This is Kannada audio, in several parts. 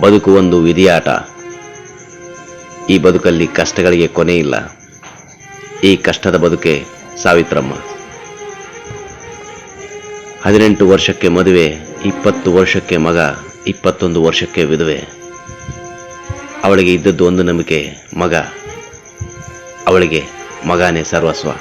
ಬದುಕು ಒಂದು ವಿಧಿಯಾಟ. ಈ ಬದುಕಲ್ಲಿ ಕಷ್ಟಗಳಿಗೆ ಕೊನೆ ಇಲ್ಲ. ಈ ಕಷ್ಟದ ಬದುಕೆ ಸಾವಿತ್ರಮ್ಮ. 18 ವರ್ಷಕ್ಕೆ ಮದುವೆ, 20 ವರ್ಷಕ್ಕೆ ಮಗ, 21 ವರ್ಷಕ್ಕೆ ವಿಧವೆ. ಅವಳಿಗೆ ಇದ್ದದ್ದು ಒಂದು ನಂಬಿಕೆ, ಮಗ. ಅವಳಿಗೆ ಮಗನೇ ಸರ್ವಸ್ವ.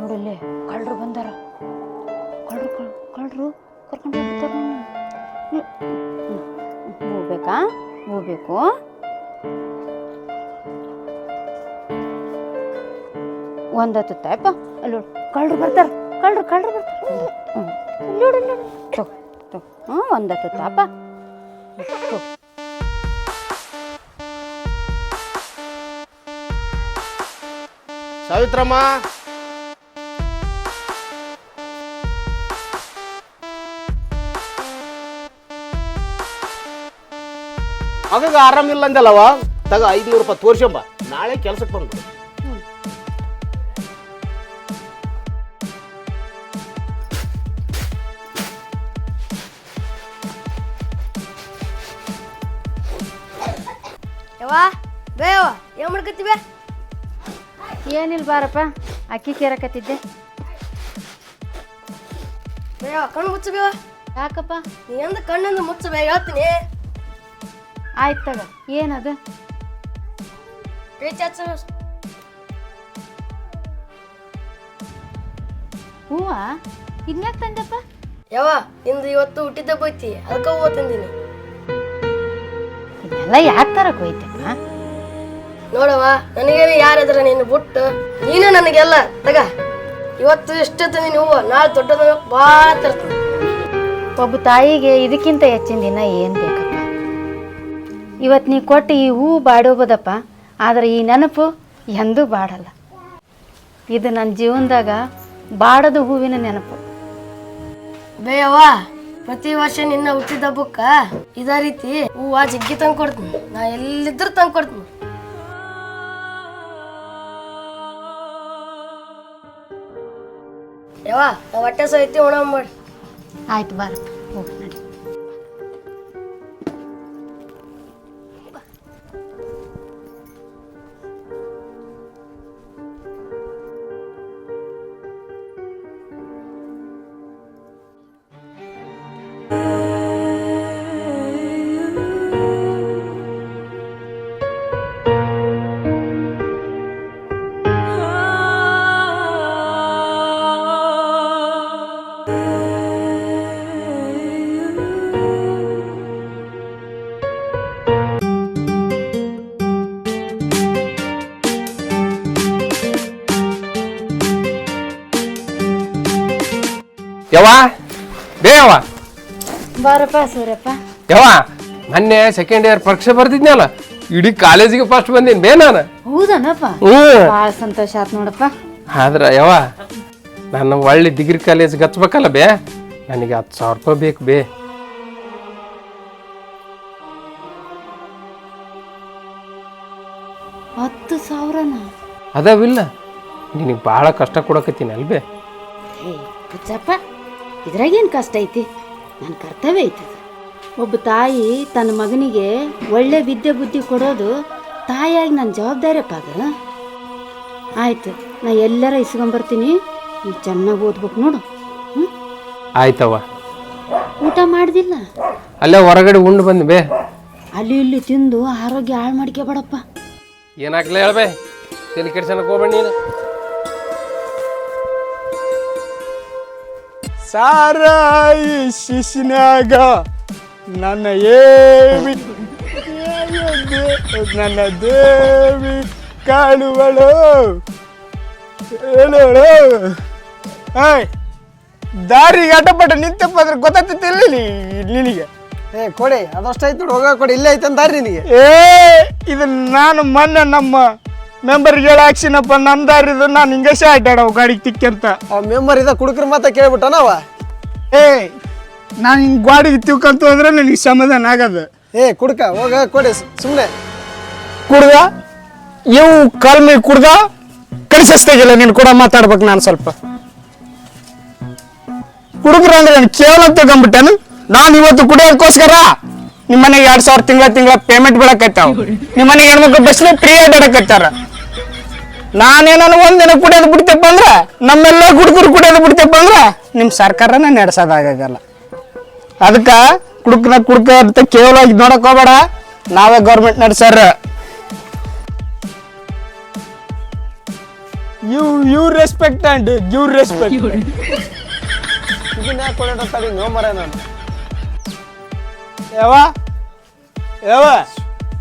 ನೋಡಲ್ಲೇ ಕಳ್ಳರು ಬಂದಾರ. ಕಳ್ಳರು ಕರ್ಕೊಂಡು ಹೋಗ್ಬೇಕಾ? ಹೋಗ್ಬೇಕು. ಒಂದತ್ತು ತಾಯಪ್ಪ ಅಲ್ಲಿ ಕಳ್ಳರು ಬರ್ತಾರ. ಕಳ್ಳರು ಬರ್ತಾರ. ಒಂದತ್ತು ತಾಪ. ಸಾವಿತ್ರಮ್ಮ, ಮಗಗ ಆರಾಮಿಲ್ಲ ಅಂದಲ್ಲವ, ತಗ 500 ರೂಪಾಯಿ ತೋರ್ಸಂಬ, ನಾಳೆ ಕೆಲ್ಸಕ್ಕೆ ಬಂದು. ಏನ್ ಮಾಡ್ಕತ್ತೀವಿ? ಏನಿಲ್ಲ ಬಾರಪ್ಪ, ಅಕ್ಕಿ ಕೇರಕತ್ತಿದ್ದೆ. ಕಣ್ಣು ಮುಚ್ಚಬೇವ. ಯಾಕಪ್ಪ? ನೀ ಅಂದ ಕಣ್ಣನ್ನು ಮುಚ್ಚಬೇ, ಹೇಳ್ತೀನಿ. ಆಯ್ತು ತಗ. ಏನದು? ಹೂವ ಇದ್ನ್ಯಾಕ ತಂದಪ್ಪ? ಇಂದು ಇವತ್ತು ಹುಟ್ಟಿದ್ದ ಬೈತಿ, ಅದಕ್ಕೆ ಹೂವ ತಂದೀನಿ. ಇದೆಲ್ಲ ಯಾಕೆ ತರಕ್ ಹೋಯ್ತಪ್ಪ? ನೋಡವ, ನನಗೇನು ಯಾರಿದ್ರ ನೀನು ಬಿಟ್ಟು, ನೀನು ನನಗೆಲ್ಲ ತಗ. ಇವತ್ತು ಎಷ್ಟು ತಂದಿನಿ ಹೂವ, ನಾಳೆ ದೊಡ್ಡದ ಭಾಳ ತರ್ತೀನಿ. ಒಬ್ಬ ತಾಯಿಗೆ ಇದಕ್ಕಿಂತ ಹೆಚ್ಚಿನ ದಿನ ಏನು ಬೇಕಪ್ಪ? ಇವತ್ತು ನೀ ಕೊಟ್ಟು ಈ ಹೂವು ಬಾಡೋಬೋದಪ್ಪ, ಆದರೆ ಈ ನೆನಪು ಎಂದೂ ಬಾಡಲ್ಲ. ಇದು ನನ್ನ ಜೀವನದಾಗ ಬಾಡದ ಹೂವಿನ ನೆನಪು. ಬೇಯವ್ವ, ಪ್ರತಿ ವರ್ಷ ನಿನ್ನ ಹುಟ್ಟಿದ ಹಬ್ಬಕ್ಕ ಇದೇ ರೀತಿ ಹೂವ ಜಗ್ಗಿ ತಂದು ಕೊಡ್ತೀನಿ. ನಾ ಎಲ್ಲಿದ್ರು ತಂದು ಕೊಡ್ತೀನಿ. ಯವ್ವ, ನಾ ಹೊಟ್ಟೆ ಸೈತಿ ಉಣ ಮಾಡಿ. ಆಯ್ತು ಬಾರ, ಹೋಗಿ ನಡಿ. ಯವ್ವ, ಬೇಯವ್ವ. ಬಾರಪ್ಪ ಸೂರಪ್ಪ. ಯವ್ವ, ಮೊನ್ನೆ ಸೆಕೆಂಡ್ ಇಯರ್ ಪರೀಕ್ಷೆ ಬರ್ತಿದ್ನಲ್ಲ, ಇಡೀ ಕಾಲೇಜಿಗೆ ಫಸ್ಟ್ ಬಂದೀನಿ ಬೇ ನಾನು. ಹೌದನಪ್ಪ? ಭಾಳ ಸಂತೋಷ ಆಯ್ತು ನೋಡಪ್ಪ. ಆದ್ರೆ ಯವ್ವ, ನಾನು ಒಳ್ಳೆ ಡಿಗ್ರಿ ಕಾಲೇಜ್ಗೆ ಹಚ್ಬೇಕಲ್ಲ ಬೇ, ನನಗೆ 10,000 ರೂಪಾಯಿ ಬೇಕು ಬೇ. 10,000ನಾ? ಅದಾವಿಲ್ಲ, ನಿನಗೆ ಭಾಳ ಕಷ್ಟ ಕೊಡಕತ್ತೀನಿ ಅಲ್ಬೇ. ಪುಚ್ಚಪ್ಪ, ಇದ್ರಾಗೇನು ಕಷ್ಟ ಐತಿ? ನನ್ನ ಕರ್ತವ್ಯ ಐತಿ. ಒಬ್ಬ ತಾಯಿ ತನ್ನ ಮಗನಿಗೆ ಒಳ್ಳೆ ವಿದ್ಯೆ ಬುದ್ಧಿ ಕೊಡೋದು ತಾಯಿಯಾಗಿ ನನ್ನ ಜವಾಬ್ದಾರಿಯಪ್ಪ ಅದು. ಆಯ್ತು, ನಾ ಎಲ್ಲರ ಇಸ್ಕೊಂಬರ್ತೀನಿ, ನೀ ಚೆನ್ನಾಗಿ ಓದ್ಬೇಕು ನೋಡು. ಆಯ್ತವ್ವ. ಊಟ ಮಾಡ್ದಿಲ್ಲ? ಅಲ್ಲೇ ಹೊರಗಡೆ ಉಂಡು ಬಂದು ಬೇ. ಅಲ್ಲಿ ಇಲ್ಲಿ ತಿಂದು ಆರೋಗ್ಯ ಹಾಳು ಮಾಡ್ಕೋಬೇಡಪ್ಪ. ಏನಾಗ್ಲೇ ಹೇಳ್ಬೇ, ತಲೆ ಕೆಡ್ಸನಕ್ಕೆ ಹೋಗ್ಬೇಡ ನೀನು. ಸಾರಾಯಿ ಶಿಶಿನಾಗ ನನ್ನ ಏವಿ ನನ್ನ ದೇವಿ ಕಾಣುವಳು ಹೇಳೋಳು. ಹಾಯ್ ದಾರಿಗೆ ಅಡ್ಡಪಟ್ಟ ನಿಂತಪ್ಪ ಅಂದ್ರೆ ಗೊತ್ತಾಗ್ತಿಲ್ಲ ನಿನಗೆ. ಕೊಡಿ ಅದಷ್ಟೈತು ನೋಡಿ, ಹೋಗ ಕೊಡಿ, ಇಲ್ಲೇ ಐತೆ ಅಂದಾರಿ ನಿನಗೆ. ಇದು ನಾನು ಮೊನ್ನೆ ನಮ್ಮ ಮೆಂಬರ್ಗೆ ಹೇಳಿ ಹಾಕ್ಸಿನಪ್ಪ, ನನ್ನ ದಾರಿದು ನಾನು ಹಿಂಗೆ ಅಡ್ಡಾಡವು ಗಾಡಿಗೆ ತಿಕ್ಕಂತ. ಆ ಮೆಂಬರ್ ಇದ ಕುಡುಕ್ರ ಮಾತ ಕೇಳ್ಬಿಟ್ಟ ನಾವ. ನಾನು ಹಿಂಗೆ ಗಾಡಿಗೆ ತಿಕ್ಕಂತ ಅಂದ್ರೆ ನನಗೆ ಸಮಾಧಾನ ಆಗದು. ಕುಡ್ಕ ಹೋಗ ಕೊಡಿ ಸುಮ್ಮನೆ. ಕುಡ್ದ ಇವು ಕಲ್ಮಿ ಕುಡ್ದ ಕಳಿಸ್ತಾಗಿಲ್ಲ ನೀನು ಕೂಡ ಮಾತಾಡ್ಬೇಕು. ನಾನು ಸ್ವಲ್ಪ ಕುಡುಕ್ರ ಅಂದ್ರೆ ನಾನು ಕೇವಲ ತಗೊಂಡ್ಬಿಟ್ಟೇನು. ನಾನು ಇವತ್ತು ಕುಡಿಯೋದಕ್ಕೋಸ್ಕರ ನಿಮ್ಮ ಮನೆಗೆ 2,000 ತಿಂಗಳ ಪೇಮೆಂಟ್ ಬೀಳಕತ್ತಾವ. ನಿಮ್ಮ ಮನೆಗೆ ಹೆಣ್ಮಕ್ಳು ಬಸ್ನ ಫ್ರೀ ಅಡ್ಡಾಡಕತ್ತಾರ. ನಾನೇನಾನ ಒಂದಿನ ಕುಡಿಯೋದು ಬಿಡ್ತಪ್ಪ ಅಂದ್ರೆ, ನಮ್ಮೆಲ್ಲ ಹುಡುಗರು ಕುಡಿಯೋದು ಬಿಡ್ತಪ್ಪ ಅಂದ್ರೆ ನಿಮ್ಮ ಸರ್ಕಾರನ ನಡೆಸೋದಾಗಲ್ಲ. ಅದಕ್ಕೆ ಕುಡ್ಕ ಅಂತ ಕೇವಲ ನೋಡಕ್ ಹೋಗ್ಬೇಡ, ನಾವೇ ಗೌರ್ಮೆಂಟ್ ನಡೆಸಾರ. You respect and give respect. ಇದನ್ನ ಯಾಕೆ ಕೊಡೋಣ ನೋ ಮರ ನಾನು. ಯಾವ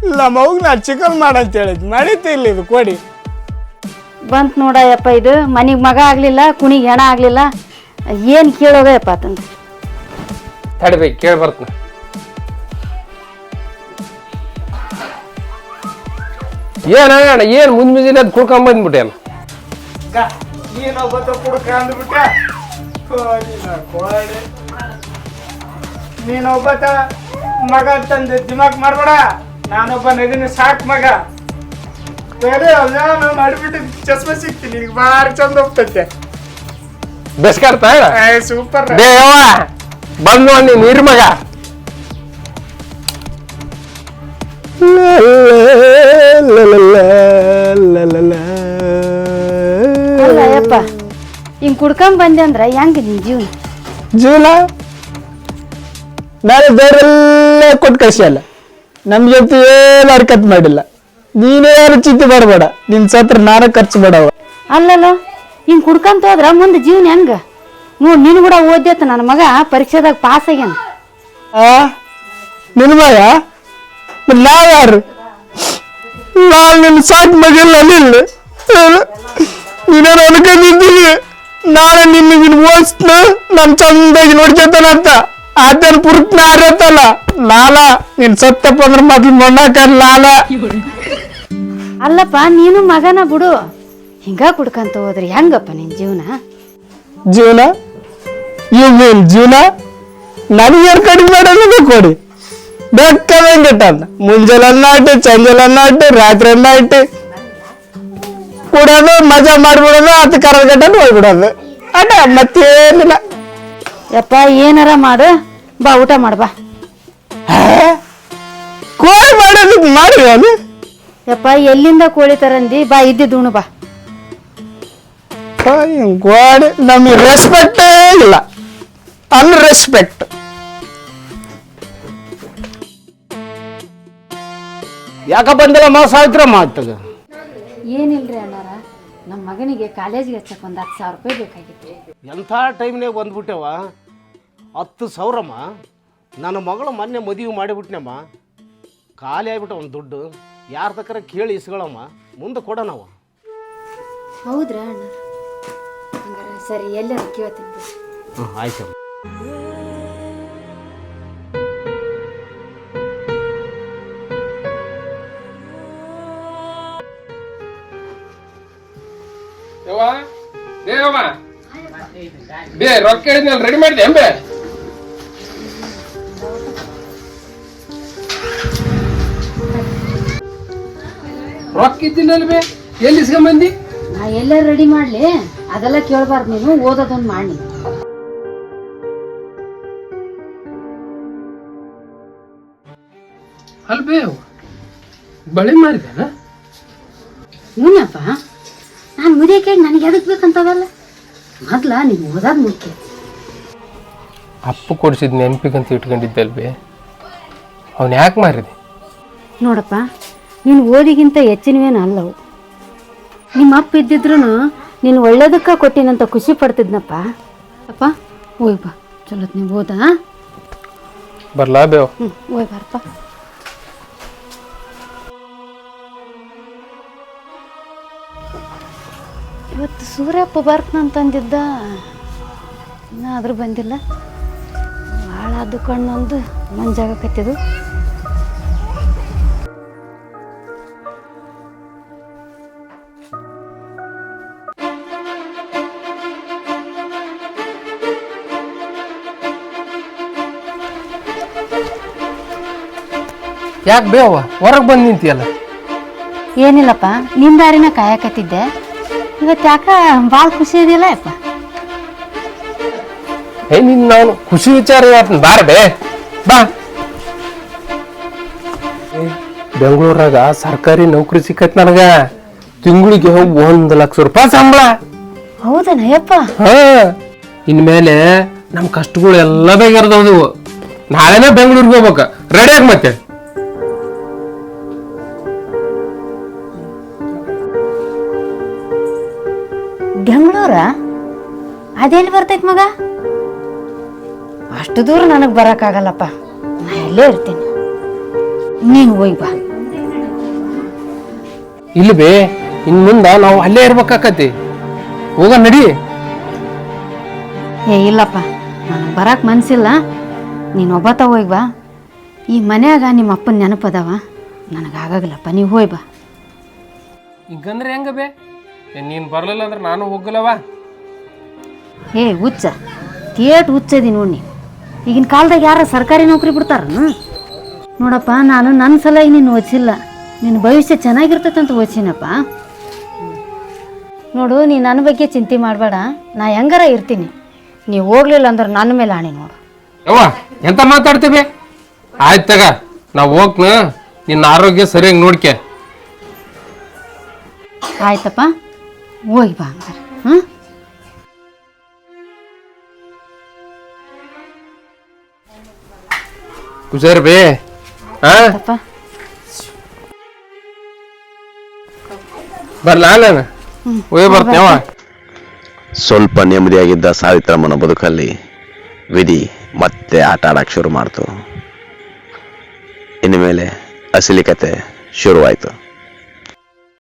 ಇಲ್ಲ ಮಗು ನಾನು ಚಿಕನ್ ಮಾಡಂತ ಹೇಳಿದ್ ಮಾಡಿದ್ದೆ ಇಲ್ಲ ಇದು ಕೊಡಿ. ಬಂತು ನೋಡಯಪ್ಪ, ಇದು ಮನೆಗೆ ಮಗ ಆಗಲಿಲ್ಲ, ಕುಣಿಗೆ ಹೆಣ ಆಗಲಿಲ್ಲ, ಏನು ಕೇಳೋಗಯಪ್ಪ ಅಂತಂದ್ರೆ. ತಡಿಬೇಕು ಕೇಳಿ ಬರ್ತೀನಿ. ಏನ ಏನು ಮುಂಜಾನೆ ಅದು ಕುಡ್ಕೊಂಡ್ ಬಂದ್ಬಿಟ್ಟೆ. ನೀನೊಬ್ಬ ಕುಡ್ಕ ಅಂದ್ಬಿಟ್ಟೆ. ನೀನೊಬ್ಬ ಮಗ ತಂದೆ ದಿಮಾಕ್ ಮಾಡ್ಬೇಡ. ನಾನೊಬ್ಬ ನದಿನ ಸಾಕ್ ಮಗ. ಬೇರೆ ಮಾಡಿಬಿಟ್ಟು ಚಸ್ಮಾ ಸಿಗ್ತೀನಿ, ಈಗ ಬಾರಿ ಚಂದ ಹೋಗ್ತೈತೆ. ಬೆಸ್ಕಾಡ್ತಾ ಸೂಪರ್ ಬಂದು ನೀ ನೀರ್ ಮಗ. ಅಲ್ಲಯ್ಯಪ್ಪ, ಹಿಂಗೆ ಕುಡ್ಕೊಂಡ್ ಬಂದೆ ಅಂದ್ರೆ ಹೆಂಗೆ ನಿನ್ ಜೀವನ ನಾನು ಬೇರೆಲ್ಲ ಕೊಟ್ಟು ಕಳ್ಸಲ್ಲ. ನಮ್ಮ ಜೊತೆ ಏನು ಹರ್ಕತ್ ಮಾಡಿಲ್ಲ. ನೀನೇನು ಚಿಂತೆ ಮಾಡಬೇಡ, ನಿನ್ ಸತ್ರ ನಾನು ಖರ್ಚು ಮಾಡವ. ಅಲ್ಲಲ್ಲ, ಹಿಂಗೆ ಕುಡ್ಕೊಂತ ಹೋದ್ರ ಮುಂದೆ ಜೀವನ ಹೆಂಗ? ನೋಡ್ ನೀನು ಕೂಡ ಓದ್ಯತ್ತ, ನನ್ನ ಮಗ ಪರೀಕ್ಷೆದಾಗ ಪಾಸ್ ಆಗ್ಯಾನ. ನಿನ್ನ ಮಗ ನಾವ್ಯಾರು? ನಾನು ನಿನ್ನ ಸಾಕು ಮಗಿಲ್ಲ ನಿಲ್ಲ. ನೀನೇನು ಅನ್ಕೊಂಡಿದ್ದೀನಿ ನಾಳೆ ನಿನ್ನ ಓದಿಸ್ನ ನಾನು ಚಂದಾಗಿ ನೋಡ್ಕೊತಾನಂತ. ಆತನ ಪುರುಕ್ನ ಆರತ್ತಲ್ಲ ಲಾಲ. ನೀನ್ ಸತ್ತಪ್ಪ ಅಂದ್ರೆ ಮೊದ್ಲು ಮೊಣ್ಣಾಕ ಲಾಲ. ಅಲ್ಲಪ್ಪ, ನೀನು ಮಗನ ಬಿಡು, ಹಿಂಗ ಕುಡ್ಕಂತ ಹೋದ್ರಿ ಹೆಂಗಪ್ಪ ನಿನ್ ಜೀವನ? ಜೀವನ ಯು ಮೀನ್ ಜೀವನ? ನನಗೇನು ಕಡಿಮೆ ಮಾಡೋದು ಕೊಡಿ. ಬೆಕ್ಕದಂಗೆಟ್ಟ ಮುಂಜಾನೆ ಅನ್ನಾಟು, ಸಂಜೆಲ್ ಅನ್ನಾಟು, ರಾತ್ರಿ ಅನ್ನಾಟು ಕೊಡೋದು, ಮಜಾ ಮಾಡ್ಬಿಡೋದು, ಹತ್ತು ಕರದ ಗಂಟೆ ಹೋಗ್ಬಿಡೋದು ಅಟ, ಮತ್ತೇನಿಲ್ಲ. ಯಪ್ಪ ಏನಾರ ಮಾಡು, ಬಾ ಊಟ ಮಾಡ್ಬಾ. ಕೋಳಿ ಮಾಡೋದಕ್ಕೆ ಮಾಡಿ ನಾನು. ಯಪ್ಪ ಎಲ್ಲಿಂದ ಕೋಳಿ ತರಂದಿ, ಬಾ ಇದ್ದಿದ್ದು ಉಣು ಬಾ. ಗೋಡೆ ನಮಗೆ ರೆಸ್ಪೆಕ್ಟೇ ಇಲ್ಲ, ಅನ್ರೆಸ್ಪೆಕ್ಟ್. ಯಾಕ ಬಂದಿಲ್ಲ ಸಾವಿತ್ರಮ್ಮ ಆಗ್ತದ? ಏನಿಲ್ರಿ ಅಣ್ಣಾರ, ನಮ್ಮ ಮಗನಿಗೆ ಕಾಲೇಜಿಗೆ ಹಚ್ಚಕ್ಕೆ ಒಂದು 10,000 ರೂಪಾಯಿ ಬೇಕಾಗಿತ್ತು. ಎಂಥ ಟೈಮ್ನಾಗ ಬಂದ್ಬಿಟ್ಟೆವ 10,000ಮ್ಮ. ನನ್ನ ಮಗಳು ಮೊನ್ನೆ ಮದುವೆ ಮಾಡಿಬಿಟ್ನಮ್ಮ, ಖಾಲಿ ಆಗ್ಬಿಟ್ಟು ಒಂದು ದುಡ್ಡು. ಯಾರ ತಕ್ಕರ ಕೇಳಿ ಇಸ್ಗಳಮ್ಮ, ಮುಂದೆ ಕೊಡೋಣವ. ಹೌದ್ರಾ ಅಣ್ಣ? ಹಂಗಾರೆ ಸರಿ, ಎಲ್ಲರೂ ಕೇಳ್ತೀನಿ. ಆಯ್ತು. ಬೇ ರೊಕ್ಕ ಹೇಳಿದ್ನಲ್ಲ, ರೆಡಿ ಮಾಡಿದೆ ಅಂಬೆ? ರೊಕ್ಕ ಇದ್ದಿನಲ್ಲಿ ಬೇ, ಎಲ್ಲಿ ಇಸ್ಕೊಂಬಂದಿ? ನಾ ಎಲ್ಲ ರೆಡಿ ಮಾಡ್ಲಿ, ಅದೆಲ್ಲ ಕೇಳಬಾರ್ದು ನೀನು, ಓದೋದೊಂದು ಮಾಡಿ. ಅಲ್ಬೇ ಬಳೆ ಮಾರಿದೇನ? ಹ್ಞೂನಪ್ಪ, ನಾನು ಮುಡಿಯಕ್ಕೆ ನನಗೆ ಎದಕ್ಕೆ ಬೇಕಂತದಲ್ಲ, ಮೊದ್ಲ ನೀನು ಓದೋದು ಮುಖ್ಯ. ಅಪ್ಪ ಕೊಡಿಸಿದ್ ನೆನಪಿಗಂತ ಇಟ್ಕೊಂಡಿದ್ದೆ ಅಲ್ಬೇ, ಅವನು ಯಾಕೆ ಮಾರಿದೆ? ನೋಡಪ್ಪ, ನೀನು ಓದಿಗಿಂತ ಹೆಚ್ಚಿನವೇನು ಅಲ್ಲವು. ನಿಮ್ಮ ಅಪ್ಪ ಇದ್ದಿದ್ರು ನೀನು ಒಳ್ಳೇದಕ್ಕೆ ಕೊಟ್ಟಿನಂತ ಖುಷಿ ಪಡ್ತಿದ್ನಪ್ಪ. ಅಪ್ಪ ಹೋಯ್ ಬಾ ಚಲೋತ್ ನೀವು ಹೋದ ಬರ್ಲಾ ಬೇವ್ ಹೋಯ್ ಬಾರಪ್ಪ. ಇವತ್ತು ಸೂರ್ಯಪ್ಪ ಬರ್ತಂತಂದಿದ್ದ ಇನ್ನಾದ್ರೂ ಬಂದಿಲ್ಲ. ಭಾಳ ಅದು ಕಣ್ಣೊಂದು ಮಂಜಾಗಕತ್ತಿದ್ದು. ಯಾಕೆ ಬೇವ ಹೊರಗೆ ಬಂದು ನಿಂತಿಯಲ್ಲ? ಏನಿಲ್ಲಪ್ಪ, ನಿನ್ನ ದಾರಿನ ಕಾಯಕತ್ತಿದ್ದೆ. ಇವತ್ತು ಯಾಕ ಭಾಳ ಖುಷಿ ಇದೆಯಲ್ಲ ಯಪ್ಪ. ನಿನ್ನ ನಾನು ಖುಷಿ ವಿಚಾರ ಹೇಳ್ತೀನಿ ಬಾರ ಬೇ ಬಾ. ಬೆಂಗಳೂರಾಗ ಸರ್ಕಾರಿ ನೌಕರಿ ಸಿಕ್ಕತ್ ನನಗ. ತಿಂಗಳಿಗೆ 1,00,000 ರೂಪಾಯಿ ಸಂಬಳ. ಹೌದನ ಯಪ್ಪ? ಹಾ, ಇನ್ಮೇಲೆ ನಮ್ಮ ಕಷ್ಟಗಳು ಎಲ್ಲ ಬೇಗಿರ್ದವು. ನಾಳೆನೇ ಬೆಂಗಳೂರಿಗೆ ಹೋಗ್ಬೇಕ, ರೆಡಿಯಾಗಿ ಮತ್ತೆ. ಬೆಂಗಳೂರ ಅದೆಲ್ಲಿ ಬರ್ತೈತಿ ಮಗ? ಅಷ್ಟು ದೂರ ನನಗೆ ಬರೋಕ್ಕಾಗಲ್ಲಪ್ಪ, ನಾ ಎಲ್ಲೇ ಇರ್ತೀನಿ. ನೀನು ಹೋಗಿ ಬಾ. ಇಲ್ಲಿ ಬೇ, ಇನ್ ಮುಂದ ನಾವು ಅಲ್ಲೇ ಇರ್ಬೇಕಾಕತಿ. ಹೋಗ ನಡಿ. ಇಲ್ಲಪ್ಪ, ನನಗೆ ಬರಕ್ಕೆ ಮನಸ್ಸಿಲ್ಲ. ನೀನು ಒಬ್ಬತ್ತ ಹೋಗಿ ಬಾ. ಈ ಮನ್ಯಾಗ ನಿಮ್ಮ ಅಪ್ಪನ ನೆನಪದವ, ನನಗಾಗಲ್ಲಪ್ಪ. ನೀವು ಹೋಗಿ ಬಾ. ಈಗಂದ್ರೆ ಹೆಂಗ ಬೇ? ನೀನು ಬರಲಿಲ್ಲ ಅಂದ್ರೆ ನಾನು ಹೋಗಲ್ಲವ. ಹುಚ್ಚ, ಕೇಟ್ ಹುಚ್ಚದಿ ನೋಡಿ. ಈಗಿನ ಕಾಲದಾಗ ಯಾರ ಸರ್ಕಾರಿ ನೌಕರಿ ಬಿಡ್ತಾರ? ನೋಡಪ್ಪ, ನಾನು ನನ್ನ ಸಲುವಾಗಿ ನೀನು ಓದಿಸಿಲ್ಲ, ನಿನ್ನ ಭವಿಷ್ಯ ಚೆನ್ನಾಗಿರ್ತೈತಂತ ಓದಿಸಿನಪ್ಪ. ನೋಡು, ನೀ ನನ್ನ ಬಗ್ಗೆ ಚಿಂತೆ ಮಾಡಬೇಡ, ನಾ ಹೆಂಗಾರ ಇರ್ತೀನಿ. ನೀವು ಹೋಗ್ಲಿಲ್ಲ ಅಂದ್ರೆ ನನ್ನ ಮೇಲೆ ಆಣೆ ನೋಡು. ಯವ್ವ, ಎಂತ ಮಾತಾಡ್ತೀವಿ? ಆಯ್ತು ತಗ, ನಾವು ಹೋಗ್ನ. ನಿನ್ನ ಆರೋಗ್ಯ ಸರಿಯಾಗಿ ನೋಡ್ಕೆ. ಆಯ್ತಪ್ಪ, ಹೋಗಿ ಬಾ ಹಂಗಾರೆ. ಹ್ಞೂ, ಹುಷಾರ್ ಬೇ. ಅಪ್ಪ ಬರ್ಲಾ ನಾನು ಹೋಗಿ ಬರ್ತೇವ. ಸ್ವಲ್ಪ ನೆಮ್ಮದಿಯಾಗಿದ್ದ ಸಾವಿತ್ರಮ್ಮನ ಬದುಕಲ್ಲಿ ವಿಧಿ ಮತ್ತೆ ಆಟ ಆಡಕ್ಕೆ ಶುರು ಮಾಡ್ತು. ಇನ್ನು ಮೇಲೆ ಅಸಲಿ ಕತೆ ಶುರುವಾಯಿತು.